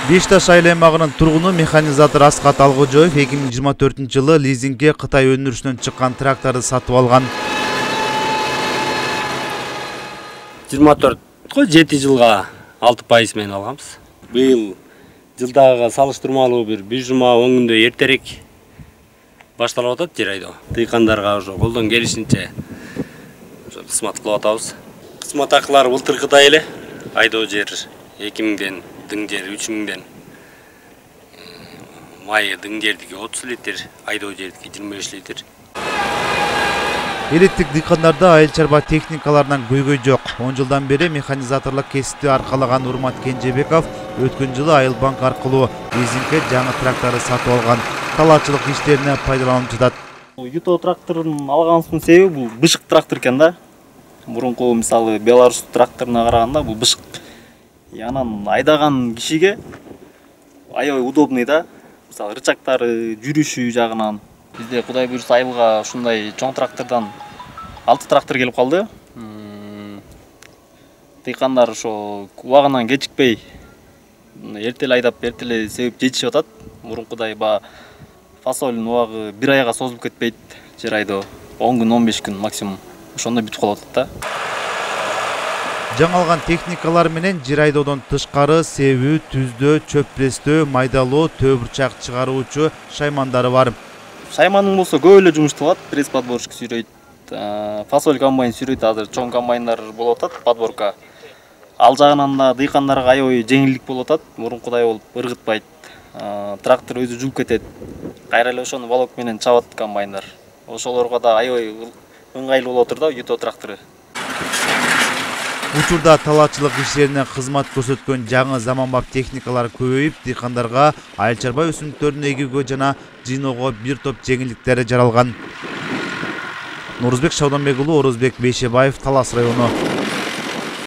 Бешташ айыл аймагынын тургуну механизатор Аскат Алгожоев 2024-жылы лизингге Кытай өндүрүшүнөн чыккан тракторду сатып алган. 24-7 жылга 6% менен алганбыз. Быйыл жылдагыга салыштырмалуу бир жума 10 күндө эртерээк башталып атат жер айдоо. Дыйкандарга ошо колдон келишинче кызмат кылып атабыз. Кызмат акылары былтыркыдай эле айдоо жер 2000ден, дың жер 3000ден. Майы дың жердики 30 литр, айдоо жердики 25 литр. Элеттик дыйкандарда айыл чарба техникаларынан көйгөй жок. 10 жылдан бери механизаторлук кесипти аркалаган Урмат Кенжебеков өткөн жылы Айыл банк аркылуу лизингге жаңы тракторду сатып алган. Талаачылык иштерине пайдаланып жатат. Юто тракторун алганыбыздын себеби бул бышык трактор экен да. Мурунку мисалы Беларусь тракторуна караганда бул бышык. Анан айдаган кишиге аябай удобный да. Мисалы рычактары, жүрүшү жагынан. Бизде Кудай буйруса айылга ушундай чоң трактордон 6 трактор келип калды. Дыйкандар ошо убагынан кечикпей эртеле айдап, эртеле себип жетишип атат. Мурункудай фасолдун убагы 1 айга созулуп кетпейт. Жер айдоо 10 күн, 15 күн максимум. Ошондо бүтүп калат да. Жаңалган техникалар менен жер айдоодон тышкары себүү, түздөө, чөп престөө, майдалоо, төөбурчак чыгаруучу шаймандары бар. Шайманның болсо көп эле жумуш кылат, пресс подборщик сүйрөйт, фасоль комбайн сүйрөйт, азыр чоң комбайндар болуп атат, подборка. Ал жагынан да дыйкандарга аябай жеңилдик болуп атат, мурункудай болуп ыргытпайт. Трактор өзү жууп кетет. Кайра эле ошону волок менен чабат комбайндар. Ошолорго да аябай ыңгайлуу болуп отур да Юто трактору. Учурда талаачылык иштерине кызмат көрсөткөн жаңы заманбап техникалар көбөйүп, дыйкандарга айыл чарба өсүмдүктөрүн эгүүгө жана жыйноого бир топ жеңилдиктер жаралган. Нурузбек Шауданбек уулу, Орозбек Бейшебаев, Талас району.